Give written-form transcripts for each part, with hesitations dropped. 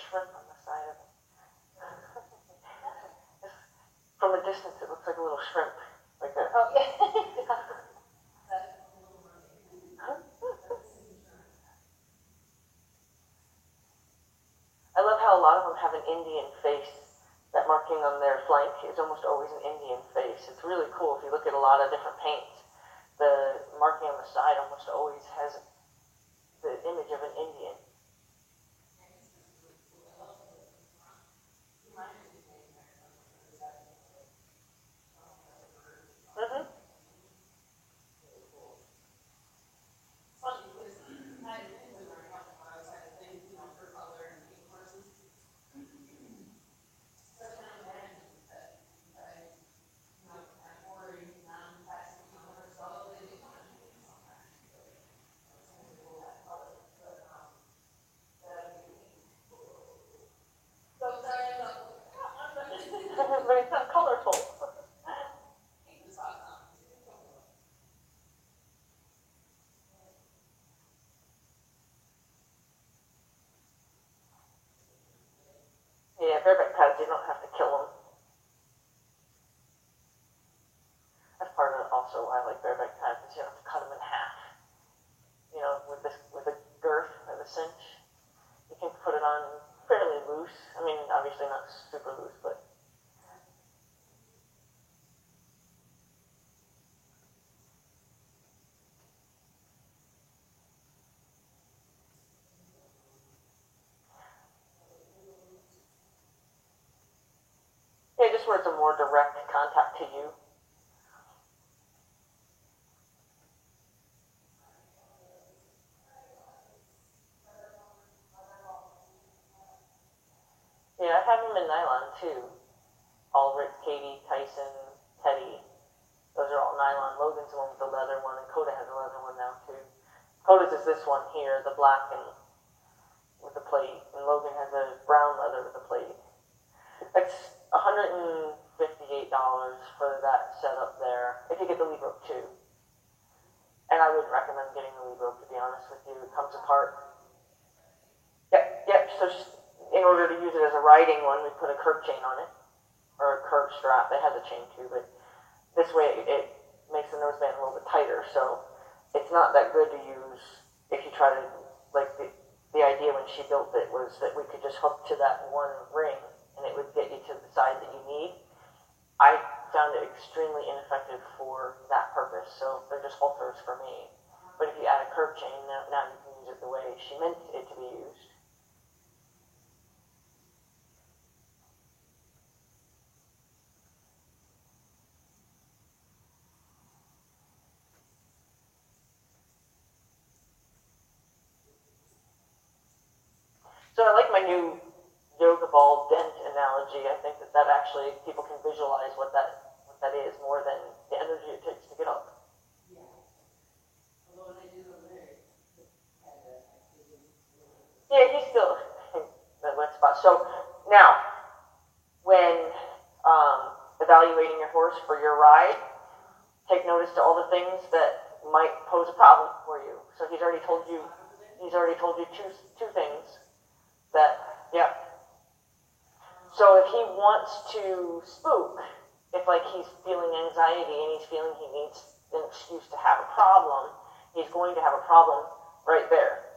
shrimp on the side of it. From a distance, it looks like a little shrimp. Like a, Oh, yeah. I love how a lot of them have an Indian face. That marking on their flank is almost always an Indian face. It's really cool if you look at a lot of different paints. The marking on the side almost always has the image of an Indian. Mm-hmm. But it's not colorful. Yeah, bareback pads, you don't have to kill them. That's part of it also why I like bareback pads, is you don't have to cut them in half. You know, with a girth or the cinch, you can put it on fairly loose. I mean, obviously not super loose, but yeah, just where it's a more direct contact to you. Yeah, I have them in nylon too. Ulrich, Katie, Tyson, Teddy. Those are all nylon. Logan's the one with the leather one, and Coda has a leather one now too. Coda's is this one here, the black and with the plate, and Logan has a brown leather with the plate. It's $158 for that setup there, if you get the lead rope too. And I wouldn't recommend getting the lead rope, to be honest with you. It comes apart. Yep. So just in order to use it as a riding one, we put a curb chain on it, or a curb strap. It has a chain too, but this way it makes the noseband a little bit tighter. So it's not that good to use if you try to, like the idea when she built it was that we could just hook to that one ring and it would get you to the side that you need. I found it extremely ineffective for that purpose, so they're just halters for me. But if you add a curb chain, now you can use it the way she meant it to be used. So I like my new yoga ball dent analogy. I think that actually people can visualize what that is more than the energy it takes to get up. Yeah, he's still that wet spot. So now, when evaluating your horse for your ride, take notice to all the things that might pose a problem for you. So he's already told you two things that, yeah. So if he wants to spook, if like he's feeling anxiety and he's feeling he needs an excuse to have a problem, he's going to have a problem right there.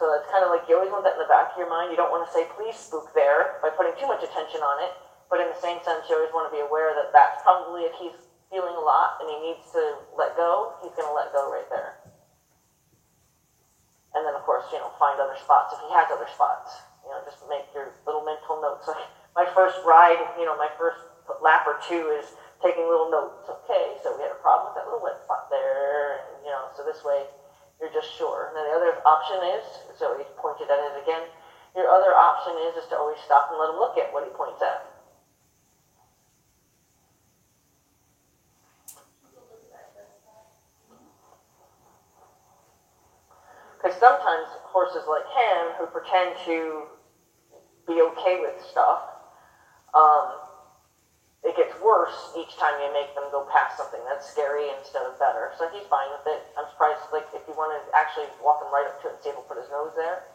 So that's kind of like, you always want that in the back of your mind. You don't want to say, please spook there, by putting too much attention on it. But in the same sense, you always want to be aware that that's probably, if he's feeling a lot and he needs to let go, he's going to let go right there. And then, of course, find other spots if he has other spots. Just make your little mental notes. Like my first ride, my first lap or two is taking little notes. Okay, so we had a problem with that little wet spot there, and, so this way you're just sure. And then the other option is, so he pointed at it again, your other option is to always stop and let him look at what he points at. Because sometimes horses like him, who pretend to be okay with stuff, it gets worse each time you make them go past something that's scary instead of better. So he's fine with it. I'm surprised, like, if you want to actually walk him right up to it and see if he'll put his nose there.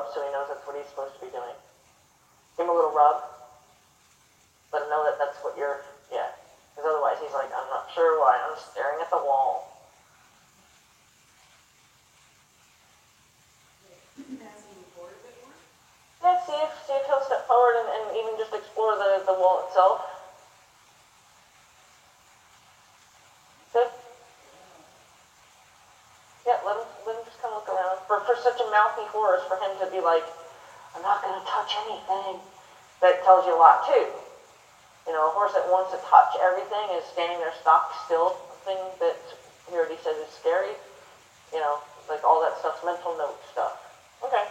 rub so he knows that's what he's supposed to be doing. Give him a little rub. Let him know that that's what you're, yeah. Because otherwise he's like, I'm not sure why, I'm staring at the wall. Yeah, see if he'll step forward and even just explore the wall itself. Good. Yeah, let him just come look around. For such a mouthy horse, for him to be like, I'm not going to touch anything, that tells you a lot too. You know, a horse that wants to touch everything is standing there stock still, something that he already says is scary. You know, like all that stuff's mental note stuff. Okay,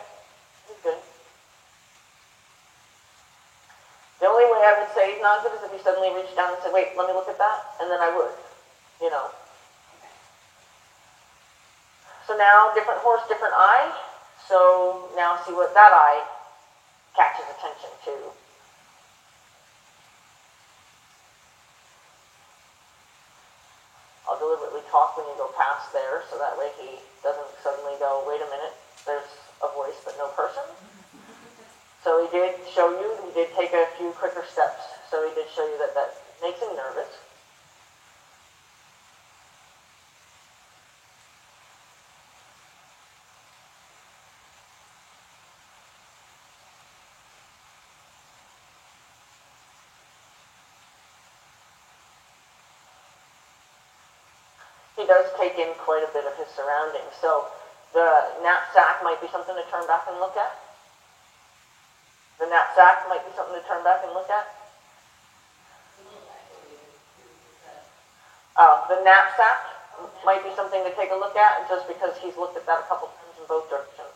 he's good. The only way I would say he's not good is if he suddenly reached down and said, wait, let me look at that, and then I would, you know. So now, different horse, different eye. So now see what that eye catches attention to. I'll deliberately talk when you go past there, so that way he doesn't suddenly go, wait a minute, there's a voice but no person. So he did show you, he did take a few quicker steps, so he did show you that that makes him nervous. He does take in quite a bit of his surroundings, so the knapsack might be something to turn back and look at. The knapsack might be something to turn back and look at. The knapsack might be something to take a look at, just because he's looked at that a couple times in both directions.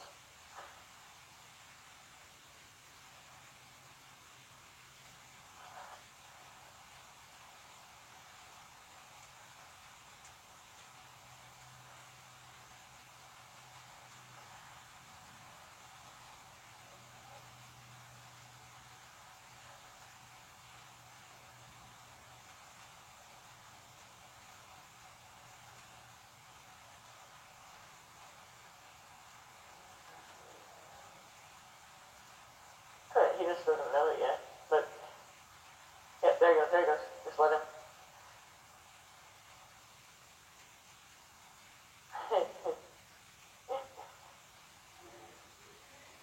He just doesn't know it yet, but yeah, there he goes, just let him.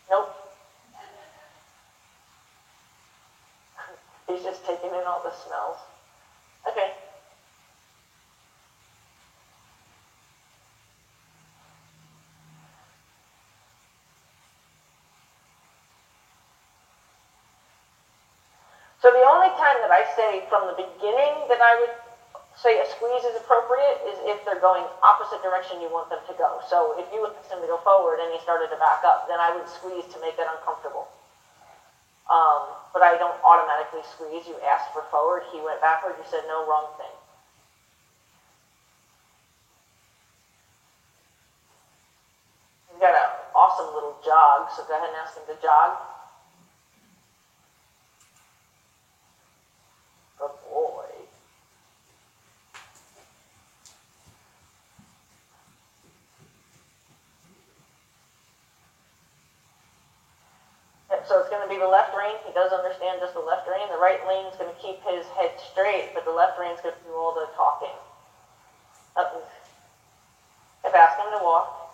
Nope. He's just taking in all the smells. Okay. So the only time that I say from the beginning that I would say a squeeze is appropriate is if they're going opposite direction you want them to go. So if you asked him to go forward and he started to back up, then I would squeeze to make it uncomfortable. But I don't automatically squeeze. You asked for forward, he went backward, you said no, wrong thing. He's got an awesome little jog, so go ahead and ask him to jog. Good boy. So it's going to be the left rein. He does understand just the left rein. The right rein is going to keep his head straight, but the left rein is going to do all the talking. If I ask him to walk,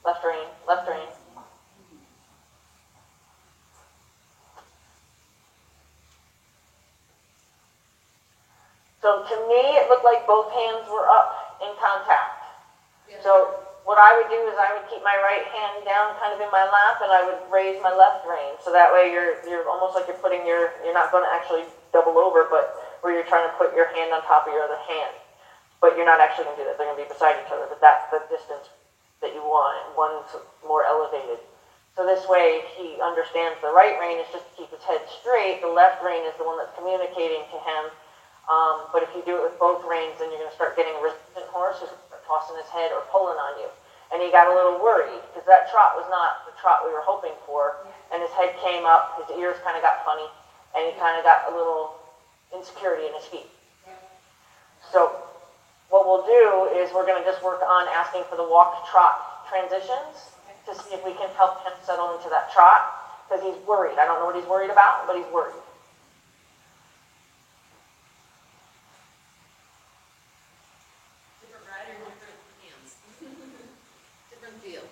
left rein, left rein. So to me, it looked like both hands were up in contact. Yeah. So what I would do is I would keep my right hand down kind of in my lap, and I would raise my left rein. So that way you're almost like you're putting you're not going to actually double over, but where you're trying to put your hand on top of your other hand. But you're not actually going to do that. They're going to be beside each other, but that's the distance that you want. One's more elevated. So this way he understands the right rein is just to keep his head straight. The left rein is the one that's communicating to him. But if you do it with both reins, then you're going to start getting a resistant horse who's tossing his head or pulling on you. And he got a little worried because that trot was not the trot we were hoping for. And his head came up, his ears kind of got funny, and he kind of got a little insecurity in his feet. So what we'll do is we're going to just work on asking for the walk-trot transitions. to see if we can help him settle into that trot, because he's worried. I don't know what he's worried about, but he's worried. Different rider, different hands. Different feel.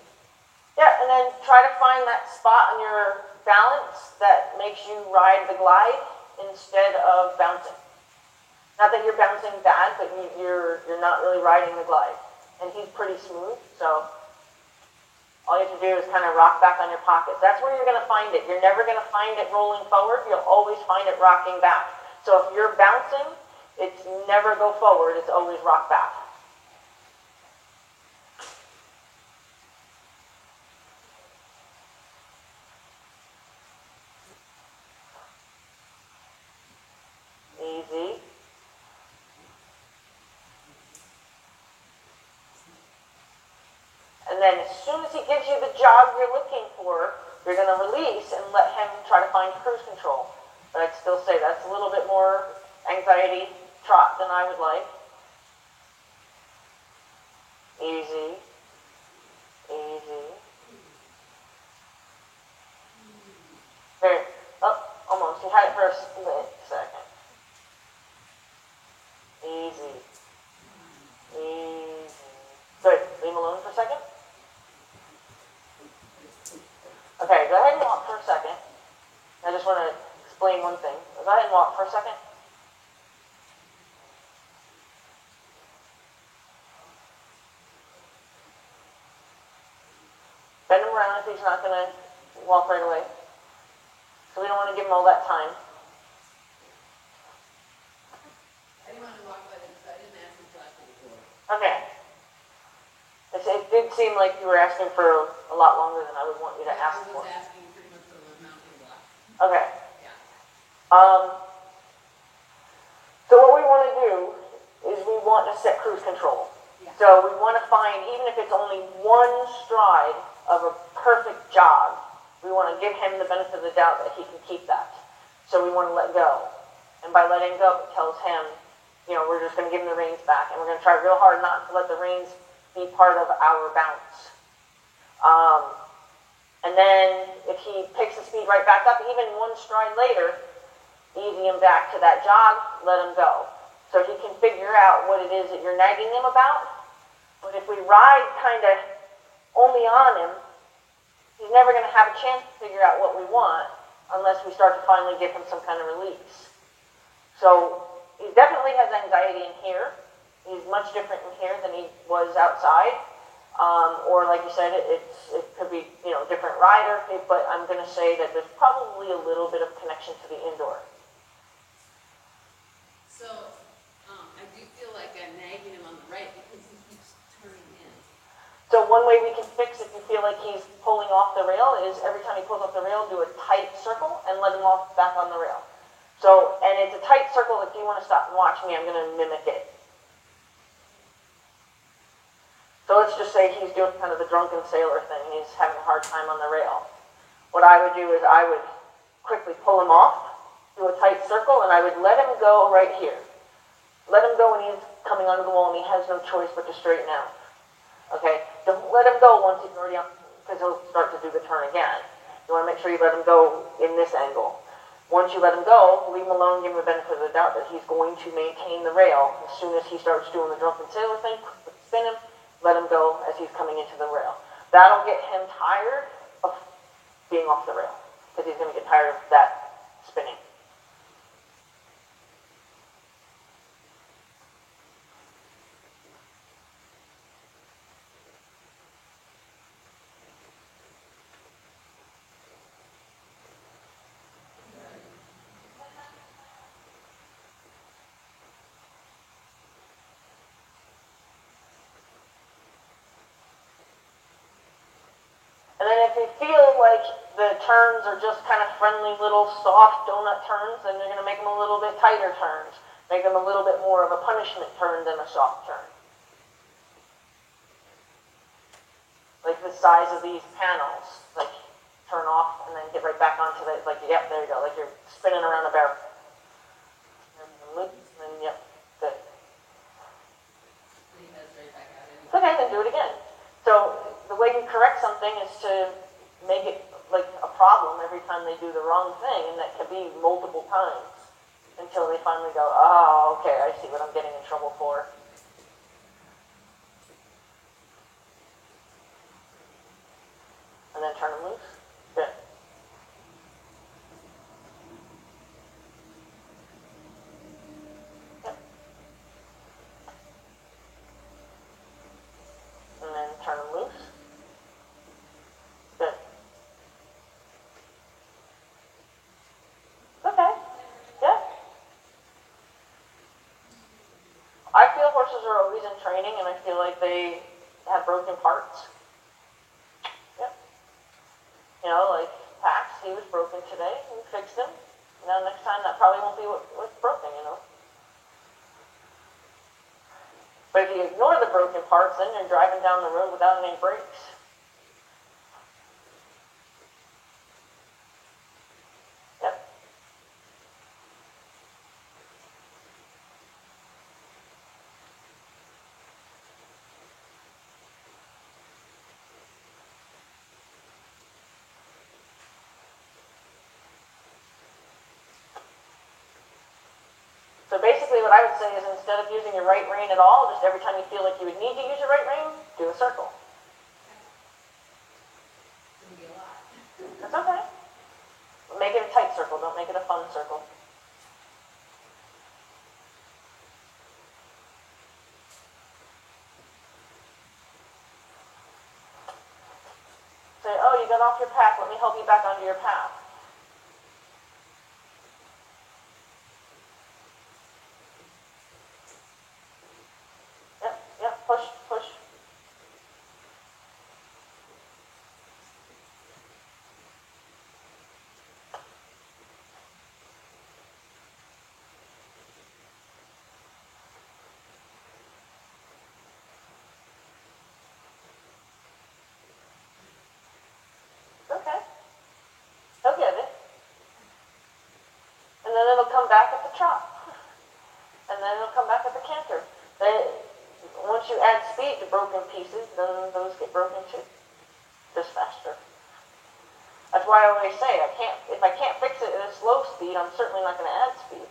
Yeah, and then try to find that spot on your balance that makes you ride the glide instead of bouncing. Not that you're bouncing bad, but you're not really riding the glide. And he's pretty smooth, so all you have to do is kind of rock back on your pockets. That's where you're going to find it. You're never going to find it rolling forward. You'll always find it rocking back. So if you're bouncing, it's never go forward. It's always rock back. Easy. And then as soon as he gives you the jog you're looking for, you're going to release and let him try to find cruise control. But I'd still say that's a little bit more anxiety trot than I would like. Easy. Easy. There. Oh, almost. You had it for a split second. Easy. Easy. Good. Leave him alone for a second. Okay, go ahead and walk for a second. I just want to explain one thing. Go ahead and walk for a second. Bend him around if he's not going to walk right away. So we don't want to give him all that time. I didn't want to walk by them, so I didn't ask him to ask me before. Okay. It did seem like you were asking for a lot longer than I would want you to ask I for. was asking pretty much for the mountain block. Okay. Yeah. So what we want to do is we want to set cruise control. Yeah. So we want to find, even if it's only one stride of a perfect jog, we want to give him the benefit of the doubt that he can keep that. So we want to let go. And by letting go, it tells him, we're just going to give him the reins back. And we're going to try real hard not to let the reins be part of our bounce. And then if he picks the speed right back up, even one stride later, easing him back to that jog, let him go. So he can figure out what it is that you're nagging him about. But if we ride kind of only on him, he's never going to have a chance to figure out what we want unless we start to finally give him some kind of release. So he definitely has anxiety in here. He's much different in here than he was outside. Or like you said, it could be, different rider, but I'm going to say that there's probably a little bit of connection to the indoor. So, I do feel like I'm nagging him on the right because he keeps turning in. So one way we can fix if you feel like he's pulling off the rail is every time he pulls off the rail, do a tight circle and let him off back on the rail. So, and it's a tight circle. If you want to stop and watch me, I'm going to mimic it. So let's just say he's doing kind of the drunken sailor thing. He's having a hard time on the rail. What I would do is I would quickly pull him off, do a tight circle, and I would let him go right here. Let him go when he's coming onto the wall and he has no choice but to straighten out. Okay? Don't let him go once he's already on, because he'll start to do the turn again. You want to make sure you let him go in this angle. Once you let him go, leave him alone, give him the benefit of the doubt that he's going to maintain the rail. As soon as he starts doing the drunken sailor thing, spin him, let him go as he's coming into the rail. That'll get him tired of being off the rail, because he's going to get tired of that spinning. And then if you feel like the turns are just kind of friendly little soft donut turns, then you're going to make them a little bit tighter turns. Make them a little bit more of a punishment turn than a soft turn. Like the size of these panels, like turn off and then get right back onto the, like, yep, there you go, like you're spinning around a barrel. And loop, and yep, good. And he heads right back out. Okay, then do it again. So the the way you correct something is to make it like a problem every time they do the wrong thing, and that can be multiple times until they finally go, oh, okay, I see what I'm getting in trouble for. And then turn them loose. Good. Yep. And then turn them loose. Good. Okay. Yeah. I feel horses are always in training, and I feel like they have broken parts. Yep. You know, like Pax, he was broken today. We fixed him. Now next time that probably won't be what's broken, you know. But if you ignore the broken parts, then you're driving down the road without any brakes. Yep. So basically what I would say is instead of using your right rein at all, just every time you feel like you would need to use your right rein, do a circle. It's gonna be a lot. That's okay. Make it a tight circle, don't make it a fun circle. Say, oh, you got off your path, let me help you back onto your path. Yep, push, push. Okay. He'll get it. And then it'll come back at the trot. And then it'll come back at the canter. Then, once you add speed to broken pieces, then those get broken too. Just faster. That's why I always say, if I can't fix it at a slow speed, I'm certainly not going to add speed.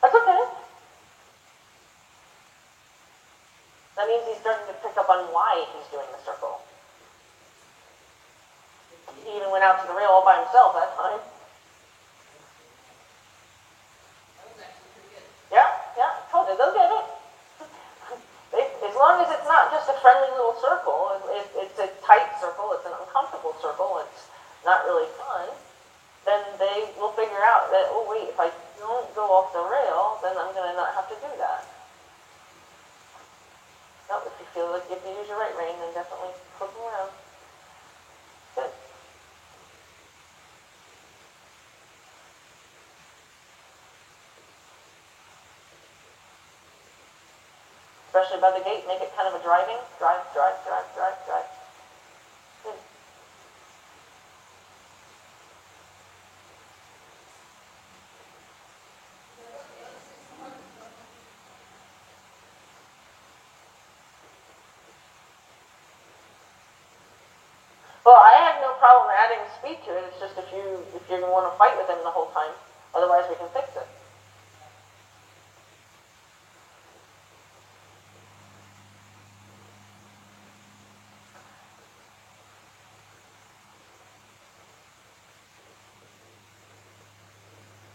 That's okay. That means he's starting to pick up on why he's doing the circle. He even went out to the rail all by himself that time. That was actually pretty good. Yeah, told you, they'll get it. As long as it's not just a friendly little circle, it's a tight circle, it's an uncomfortable circle, it's not really fun, then they will figure out that, oh wait, if I don't go off the rail, then I'm going to not have to do that. No, if you feel like you have to use your right rein, then definitely flip them around. Good. Especially by the gate, make it kind of a driving, drive. Good. Well, I have no problem adding speed to it. It's just if you want to fight with him the whole time. Otherwise, we can fix it.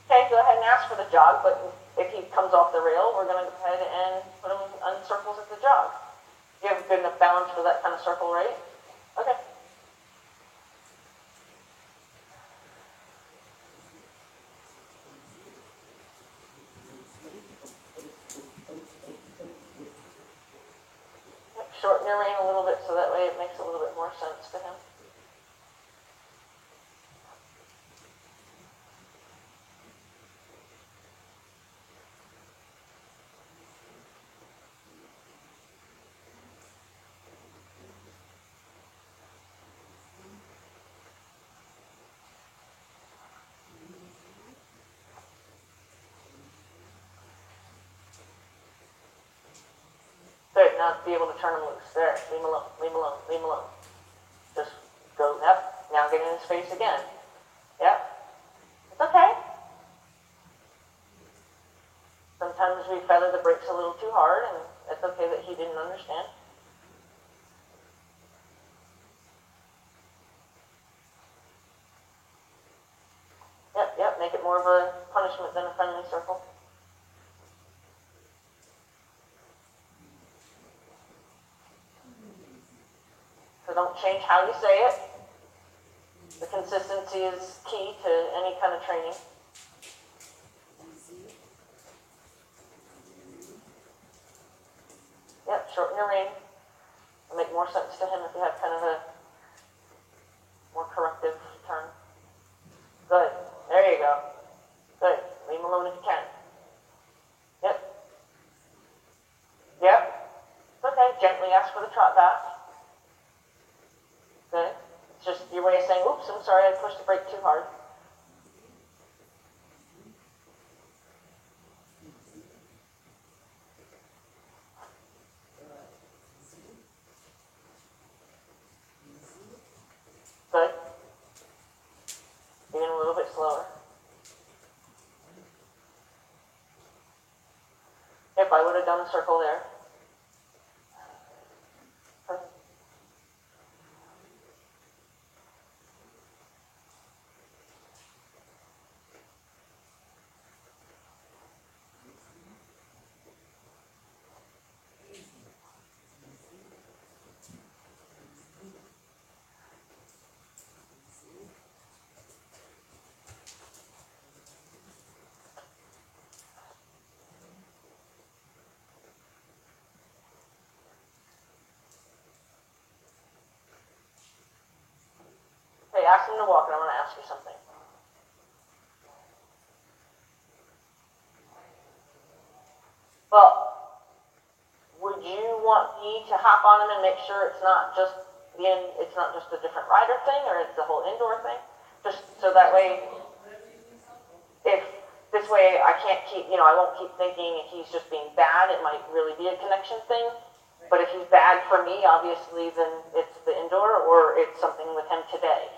Okay, go ahead and ask for the jog, but if he comes off the rail, we're going to go ahead and put him on circles at the jog. You have good enough balance for that kind of circle, right? Okay. Shorten your rein a little bit so that way it makes a little bit more sense to him. now be able to turn him loose. There, leave him alone, leave him alone, leave him alone. Just go, yep, now get in his face again. Yep, it's okay. Sometimes we feather the brakes a little too hard, and it's okay that he didn't understand. Yep, make it more of a punishment than a friendly circle. So don't change how you say it. The consistency is key to any kind of training. Yep, shorten your rein. It'll make more sense to him if you have kind of a more corrective turn. Good. There you go. Good. Leave him alone if you can. Yep. Yep. It's okay. Gently ask for the trot back. Good. It's just your way of saying, oops, I'm sorry, I pushed the brake too hard. Good. Even a little bit slower. If I would have done a circle there. Okay, ask him to walk, and I'm going to ask you something. Well, would you want me to hop on him and make sure it's not just a different rider thing, or it's the whole indoor thing? Just so that way, if this way I can't keep, I won't keep thinking he's just being bad. It might really be a connection thing. But if he's bad for me, obviously, then it's the indoor, or it's something with him today.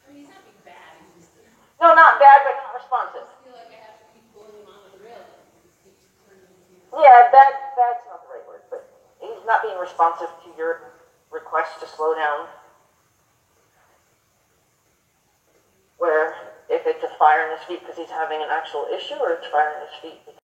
I mean, he's not being bad. He's just. No, not bad, but not responsive. I feel like I have to keep pulling him onto the rail. Yeah, that's not the right word, but he's not being responsive to your request to slow down. Where if it's a fire in his feet because he's having an actual issue, or it's fire in his feet